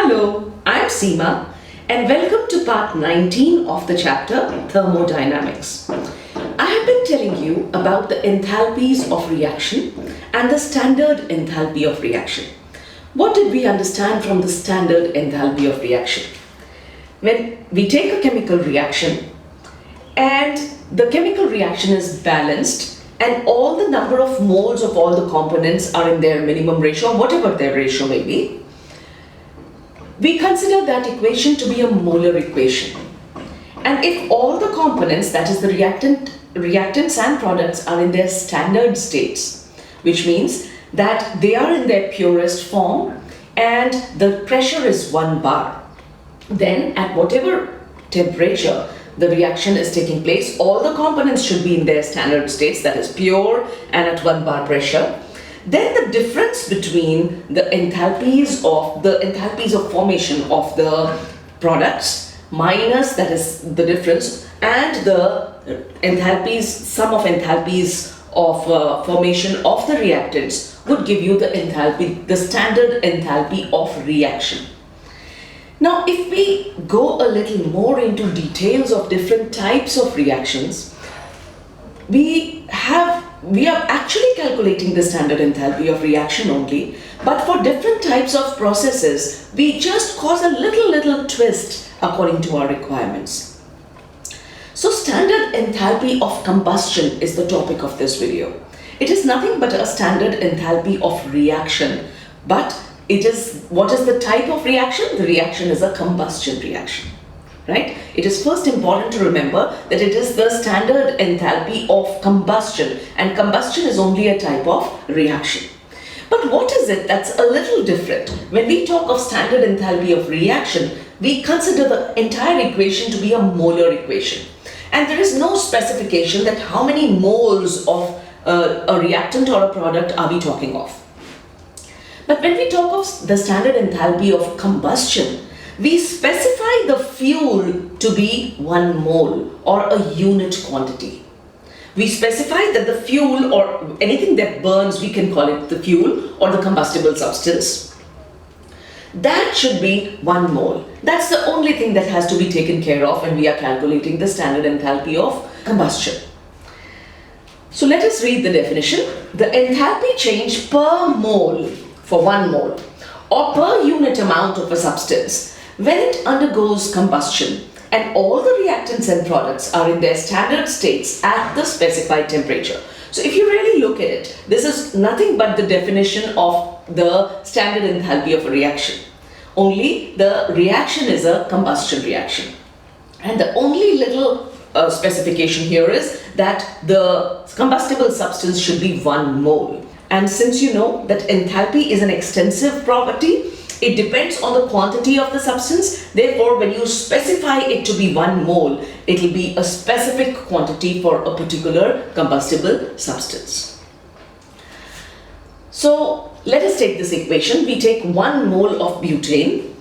Hello, I'm Seema and welcome to part 19 of the chapter Thermodynamics. I have been telling you about the enthalpies of reaction and the standard enthalpy of reaction. What did we understand from the standard enthalpy of reaction? When we take a chemical reaction and the chemical reaction is balanced and all the number of moles of all the components are in their minimum ratio, whatever their ratio may be, we consider that equation to be a molar equation. And if all the components, that is the reactants and products, are in their standard states, which means that they are in their purest form and the pressure is 1 bar, then at whatever temperature the reaction is taking place, all the components should be in their standard states, that is pure and at 1 bar pressure. Then the difference between the enthalpies of formation of the products minus, that is the difference, and the enthalpies, sum of enthalpies of formation of the reactants would give you the enthalpy, the standard enthalpy of reaction. Now, if we go a little more into details of different types of reactions, we are actually calculating the standard enthalpy of reaction only, but for different types of processes, we just cause a little twist according to our requirements. So standard enthalpy of combustion is the topic of this video. It is nothing but a standard enthalpy of reaction, but what is the type of reaction? The reaction is a combustion reaction. Right? It is first important to remember that it is the standard enthalpy of combustion, and combustion is only a type of reaction. But what is it that's a little different? When we talk of standard enthalpy of reaction, we consider the entire equation to be a molar equation. And there is no specification that how many moles of a reactant or a product are we talking of. But when we talk of the standard enthalpy of combustion, we specify the fuel to be 1 mole or a unit quantity. We specify that the fuel or anything that burns, we can call it the fuel or the combustible substance. That should be 1 mole. That's the only thing that has to be taken care of when we are calculating the standard enthalpy of combustion. So let us read the definition. The enthalpy change per mole for 1 mole or per unit amount of a substance when it undergoes combustion and all the reactants and products are in their standard states at the specified temperature. So if you really look at it, this is nothing but the definition of the standard enthalpy of a reaction. Only the reaction is a combustion reaction. And the only little specification here is that the combustible substance should be 1 mole. And since you know that enthalpy is an extensive property, it depends on the quantity of the substance. Therefore, when you specify it to be 1 mole, it will be a specific quantity for a particular combustible substance. So, let us take this equation. We take 1 mole of butane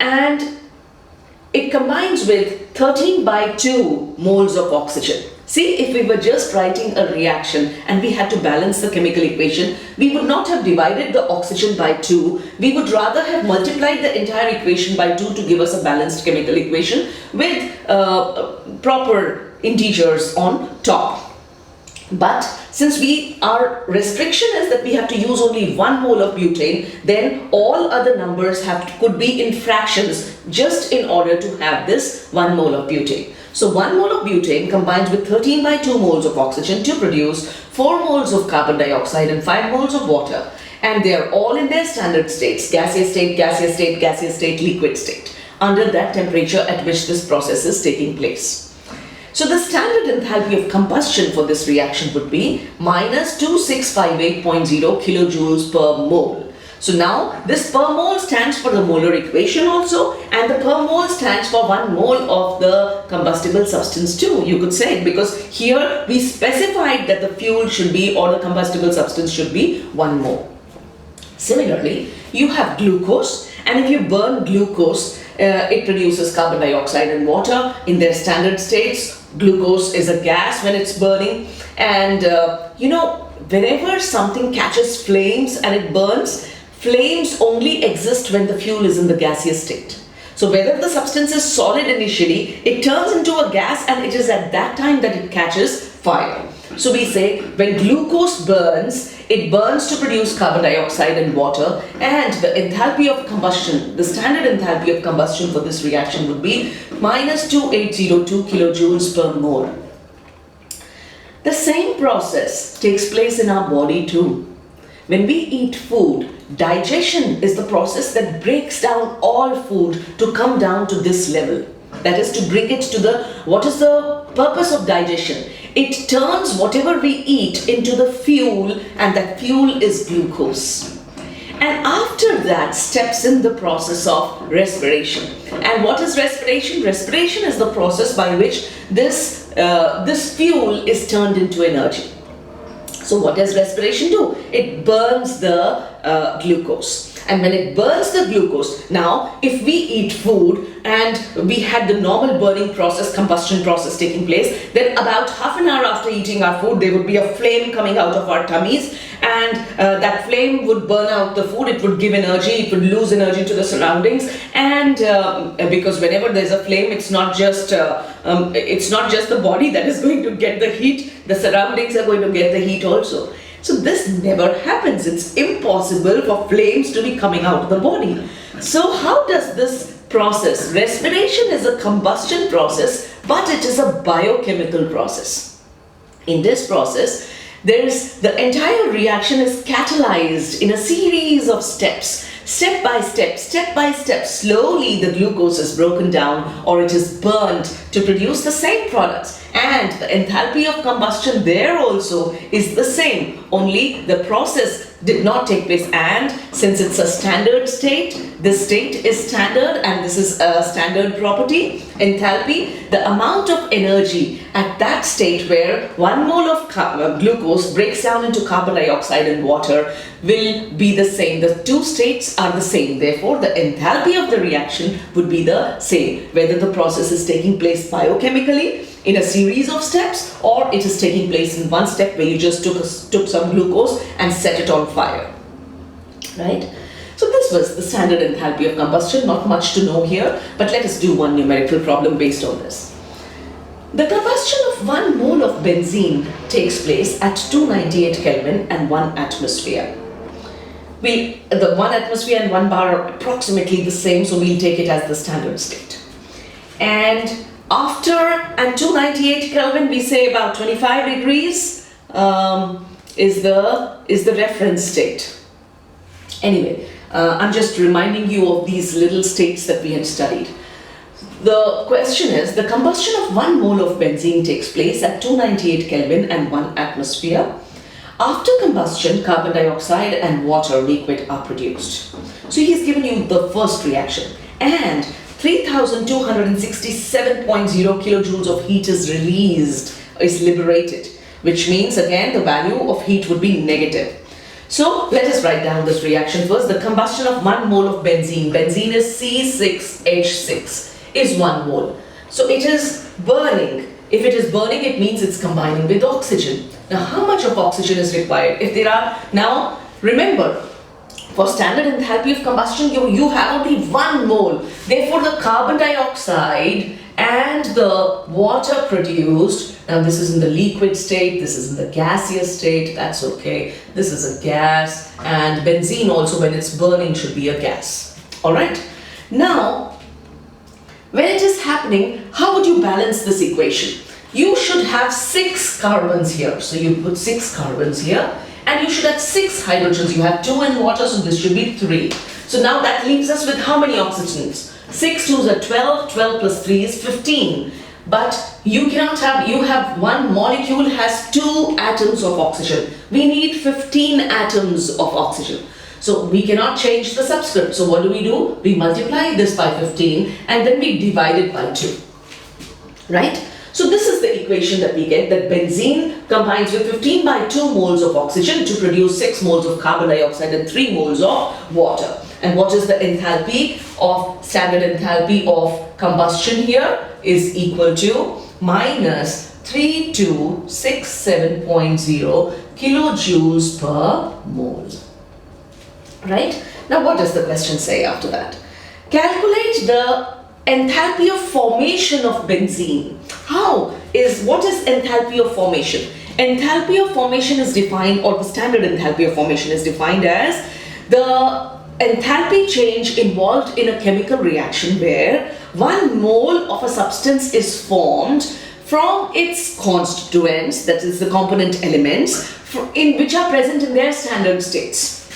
and it combines with 13/2 moles of oxygen. See, if we were just writing a reaction and we had to balance the chemical equation, we would not have divided the oxygen by 2. We would rather have multiplied the entire equation by 2 to give us a balanced chemical equation with proper integers on top. But since our restriction is that we have to use only 1 mole of butane, then all other numbers could be in fractions just in order to have this 1 mole of butane. So 1 mole of butane combines with 13/2 moles of oxygen to produce 4 moles of carbon dioxide and 5 moles of water. And they are all in their standard states, gaseous state, gaseous state, gaseous state, liquid state, under that temperature at which this process is taking place. So the standard enthalpy of combustion for this reaction would be minus 2658.0 kilojoules per mole. So now this per mole stands for the molar equation also, and the per mole stands for 1 mole of the combustible substance too, you could say, because here we specified that the fuel should be, or the combustible substance should be 1 mole. Similarly, you have glucose, and if you burn glucose, it produces carbon dioxide and water in their standard states. Glucose is a gas when it's burning, and whenever something catches flames and it burns, flames only exist when the fuel is in the gaseous state. So whether the substance is solid initially, it turns into a gas, and it is at that time that it catches fire. So we say when glucose burns, it burns to produce carbon dioxide and water, and the enthalpy of combustion, the standard enthalpy of combustion for this reaction would be minus 2802 kilojoules per mole. The same process takes place in our body too. When we eat food, digestion is the process that breaks down all food to come down to this level. That is to bring it to the, what is the purpose of digestion? It turns whatever we eat into the fuel, and that fuel is glucose. And after that steps in the process of respiration. And what is respiration? Respiration is the process by which this fuel is turned into energy. So what does respiration do? It burns the glucose. And when it burns the glucose, now if we eat food and we had the normal burning process, combustion process taking place, then about half an hour after eating our food, there would be a flame coming out of our tummies, and that flame would burn out the food, it would give energy, it would lose energy to the surroundings, and because whenever there's a flame, it's not just the body that is going to get the heat, the surroundings are going to get the heat also. So this never happens. It's impossible for flames to be coming out of the body. So how does this process? Respiration is a combustion process, but it is a biochemical process. In this process, the entire reaction is catalyzed in a series of steps. Step by step, slowly the glucose is broken down, or it is burnt to produce the same products. And the enthalpy of combustion there also is the same, only the process did not take place. And since it's a standard state, this state is standard, and this is a standard property, enthalpy, the amount of energy at that state where 1 mole of glucose breaks down into carbon dioxide and water will be the same. The two states are the same. Therefore, the enthalpy of the reaction would be the same, whether the process is taking place biochemically in a series of steps, or it is taking place in one step where you just took some glucose and set it on fire. Right? So this was the standard enthalpy of combustion. Not much to know here, but let us do one numerical problem based on this. The combustion of 1 mole of benzene takes place at 298 Kelvin and 1 atmosphere. The 1 atmosphere and 1 bar are approximately the same, so we'll take it as the standard state. And after 298 Kelvin, we say about 25 degrees is the reference state. Anyway, I'm just reminding you of these little states that we had studied. The question is, the combustion of 1 mole of benzene takes place at 298 Kelvin and 1 atmosphere. After combustion, carbon dioxide and water liquid are produced. So he's given you the first reaction, and 3267.0 kilojoules of heat is liberated, which means again the value of heat would be negative. So let us write down this reaction first. The combustion of 1 mole of benzene is C6H6, is 1 mole. So it is burning. If it is burning, it means it's combining with oxygen. Now, how much of oxygen is required? If there are, now remember, for standard enthalpy of combustion, you have only 1 mole. Therefore, the carbon dioxide and the water produced, now this is in the liquid state, this is in the gaseous state, that's okay. This is a gas, and benzene also, when it's burning, should be a gas. Alright? Now, when it is happening, how would you balance this equation? You should have 6 carbons here. So you put 6 carbons here, and you should have 6 hydrogens. You have 2 in water, so this should be 3. So now that leaves us with how many oxygens? 6 2s are 12, 12 plus 3 is 15. But you cannot have, you have one molecule has 2 atoms of oxygen. We need 15 atoms of oxygen. So we cannot change the subscript. So what do? We multiply this by 15 and then we divide it by 2. Right? So this is the equation that we get, that benzene combines with 15 by 2 moles of oxygen to produce 6 moles of carbon dioxide and 3 moles of water. And what is the enthalpy of, standard enthalpy of combustion here is equal to minus 3267.0 kilojoules per mole. Right? Now what does the question say after that? Calculate the enthalpy of formation of benzene. What is enthalpy of formation? Enthalpy of formation is defined, or the standard enthalpy of formation is defined as the enthalpy change involved in a chemical reaction where 1 mole of a substance is formed from its constituents, that is the component elements, in which are present in their standard states.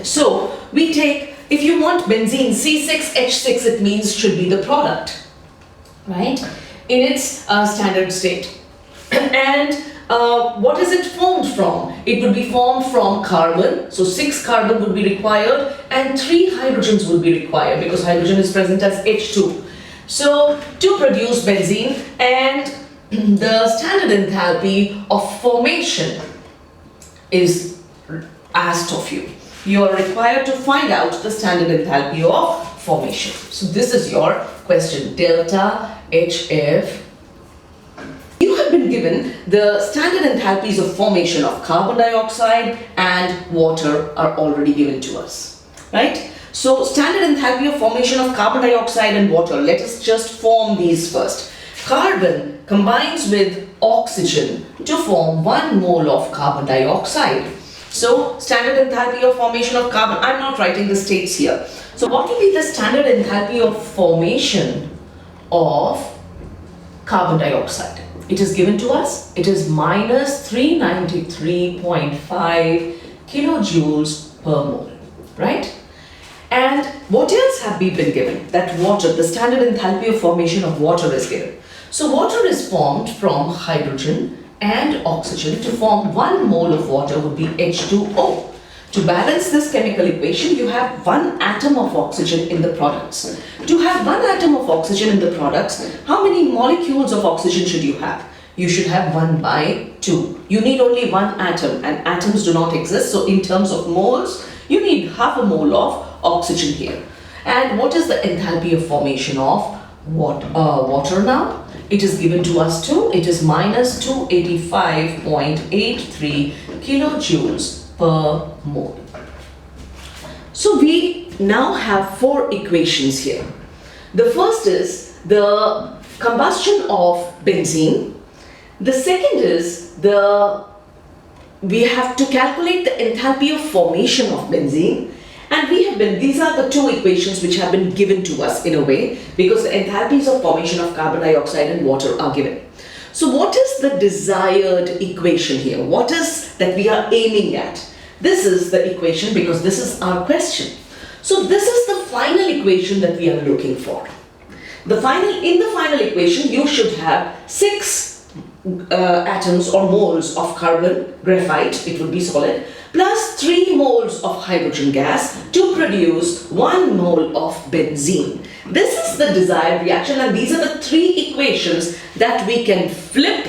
So we take, if you want benzene C6H6, it means should be the product, right, in its standard state. And what is it formed from? It would be formed from carbon, so 6 carbon would be required and 3 hydrogens would be required because hydrogen is present as H2. So to produce benzene, and the standard enthalpy of formation is asked of you. You are required to find out the standard enthalpy of formation. So this is your question, delta HF. You have been given the standard enthalpies of formation of carbon dioxide and water are already given to us, right? So standard enthalpy of formation of carbon dioxide and water, let us just form these first. Carbon combines with oxygen to form 1 mole of carbon dioxide. So standard enthalpy of formation of carbon, I'm not writing the states here. So what will be the standard enthalpy of formation of carbon dioxide? It is given to us, it is minus 393.5 kilojoules per mole, right? And what else have we been given? That water, the standard enthalpy of formation of water is given. So water is formed from hydrogen and oxygen. To form 1 mole of water would be H2O. To balance this chemical equation, you have 1 atom of oxygen in the products. To have 1 atom of oxygen in the products, how many molecules of oxygen should you have? You should have 1 by 2. You need only 1 atom, and atoms do not exist. So in terms of moles, you need half a mole of oxygen here. And what is the enthalpy of formation of water now? It is given to us too. It is minus 285.83 kilojoules per mole. So we now have 4 equations here. The first is the combustion of benzene. The second is we have to calculate the enthalpy of formation of benzene. And these are the 2 equations which have been given to us in a way, because the enthalpies of formation of carbon dioxide and water are given. So what is the desired equation here? What is that we are aiming at? This is the equation because this is our question. So this is the final equation that we are looking for. In the final equation, you should have 6 atoms or moles of carbon, graphite, it would be solid, plus 3 moles of hydrogen gas to produce 1 mole of benzene. This is the desired reaction, and these are the 3 equations that we can flip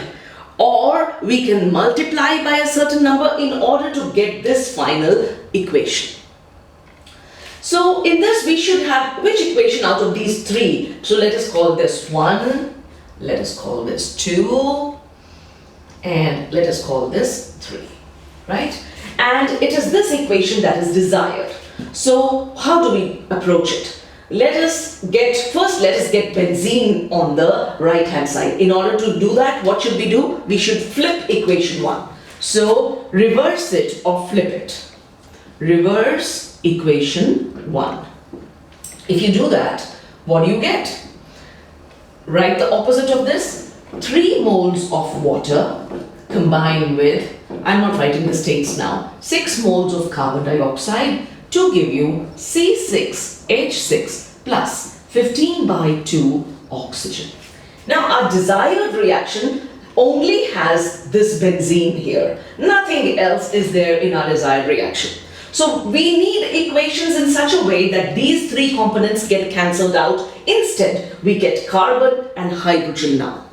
or we can multiply by a certain number in order to get this final equation. So in this we should have which equation out of these 3? So let us call this 1, let us call this 2, and let us call this 3, right? And it is this equation that is desired. So how do we approach it? Let us get benzene on the right hand side. In order to do that, what should we do? We should flip equation 1. So reverse it or flip it. Reverse equation 1. If you do that, what do you get? Write the opposite of this. 3 moles of water combined with, I'm not writing the states now, 6 moles of carbon dioxide to give you C6H6 plus 15 by 2 oxygen. Now our desired reaction only has this benzene here. Nothing else is there in our desired reaction. So we need equations in such a way that these 3 components get cancelled out. Instead, we get carbon and hydrogen now,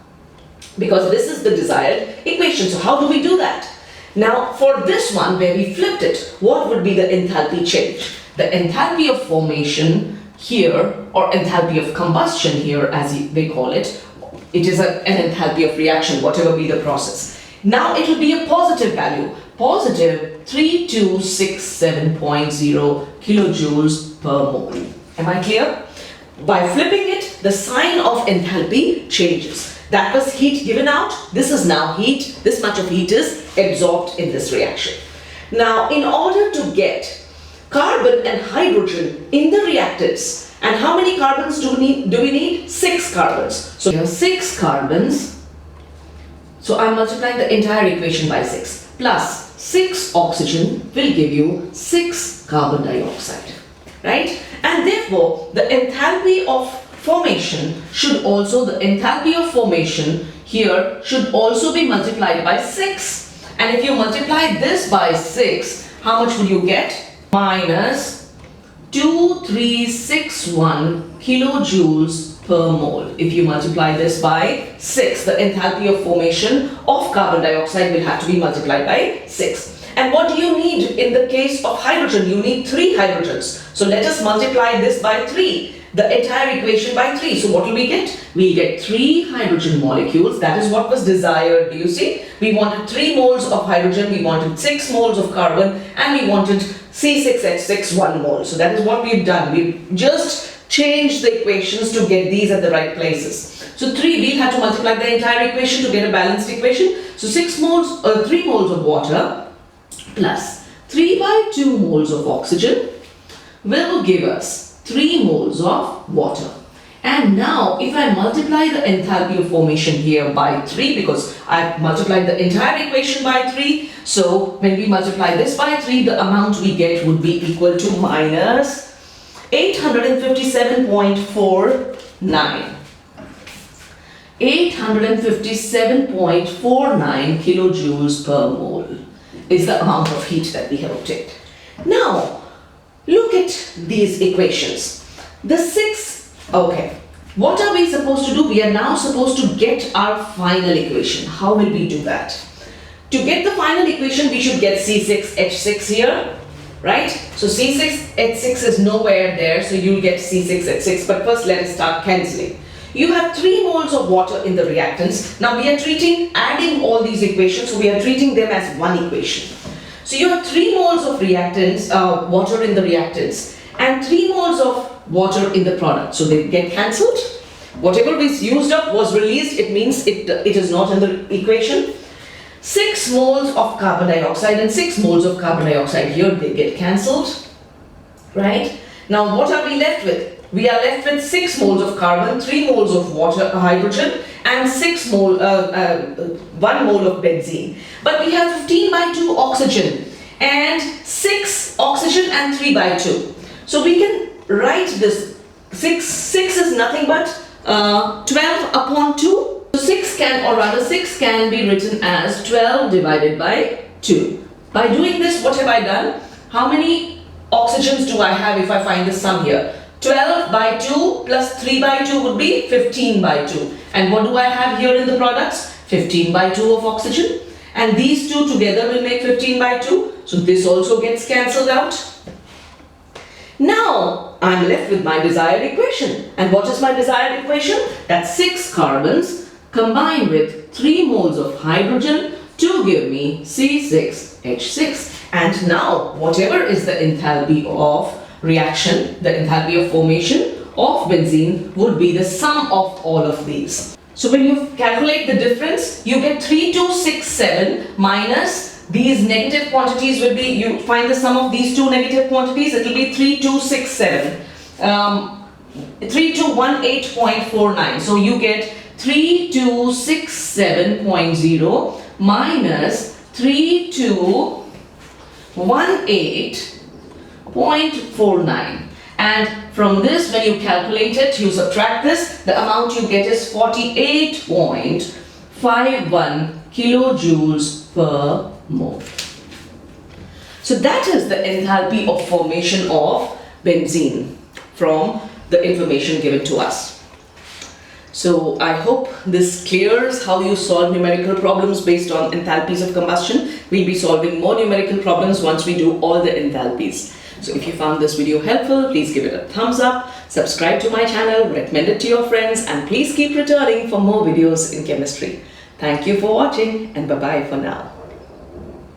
because this is the desired equation. So how do we do that? Now for this one where we flipped it, what would be the enthalpy change? The enthalpy of formation here, or enthalpy of combustion here as they call it, it is an enthalpy of reaction, whatever be the process. Now it will be a positive value. positive 3267.0 kilojoules per mole. Am I clear? By flipping it, the sign of enthalpy changes. That was heat given out. This is now heat. This much of heat is absorbed in this reaction. Now, in order to get carbon and hydrogen in the reactants, and how many carbons do we need? 6 carbons. So here are 6 carbons. So I'm multiplying the entire equation by 6 plus 6 oxygen will give you 6 carbon dioxide, right? And therefore, the enthalpy of formation should also, the enthalpy of formation here should also be multiplied by 6. And if you multiply this by 6, how much will you get? Minus 2361 kilojoules per mole. If you multiply this by 6, the enthalpy of formation of carbon dioxide will have to be multiplied by 6. And what do you need in the case of hydrogen? You need 3 hydrogens. So let us multiply this by 3, the entire equation by 3. So what will we get? We get 3 hydrogen molecules. That is what was desired. Do you see? We wanted 3 moles of hydrogen, we wanted 6 moles of carbon, and we wanted C6H6 1 mole. So that is what we've done. We've just changed the equations to get these at the right places. So 3, we'll have to multiply the entire equation to get a balanced equation. So 3 moles of water plus 3 by 2 moles of oxygen will give us 3 moles of water. And now if I multiply the enthalpy of formation here by 3, because I've multiplied the entire equation by 3, so when we multiply this by 3, the amount we get would be equal to minus 857.49. 857.49 kilojoules per mole is the amount of heat that we have obtained. Now, look at these equations. The 6, okay. What are we supposed to do? We are now supposed to get our final equation. How will we do that? To get the final equation, we should get C6H6 here, right? So C6H6 is nowhere there, so you'll get C6H6. But first, let us start cancelling. You have 3 moles of water in the reactants. Now we are adding all these equations, so we are treating them as one equation. So you have 3 moles of water in the reactants and 3 moles of water in the product. So they get cancelled. Whatever was used up was released. It means it is not in the equation. 6 moles of carbon dioxide and 6 moles of carbon dioxide here, they get cancelled, right? Now what are we left with? We are left with 6 moles of carbon, 3 moles of hydrogen, and 1 mole of benzene. But we have 15 by 2 oxygen and 6 oxygen and 3 by 2. So we can write this 6 is nothing but 12 upon 2. So 6 can be written as 12 divided by 2. By doing this, what have I done? How many oxygens do I have if I find the sum here? 12 by 2 plus 3 by 2 would be 15 by 2. And what do I have here in the products? 15 by 2 of oxygen. And these two together will make 15 by 2. So this also gets cancelled out. Now I'm left with my desired equation. And what is my desired equation? That's 6 carbons combined with 3 moles of hydrogen to give me C6H6. And now whatever is the enthalpy of reaction, the enthalpy of formation of benzene would be the sum of all of these. So when you calculate the difference, you get 3267 minus these negative quantities will be, you find the sum of these two negative quantities, it will be 3267, 3218.49. So you get 3267.0 minus 3218.49. And from this, when you calculate it, you subtract this, the amount you get is 48.51 kilojoules per mole. So that is the enthalpy of formation of benzene from the information given to us. So I hope this clears how you solve numerical problems based on enthalpies of combustion. We'll be solving more numerical problems once we do all the enthalpies. So if you found this video helpful, please give it a thumbs up, subscribe to my channel, recommend it to your friends, and please keep returning for more videos in chemistry. Thank you for watching, and bye-bye for now.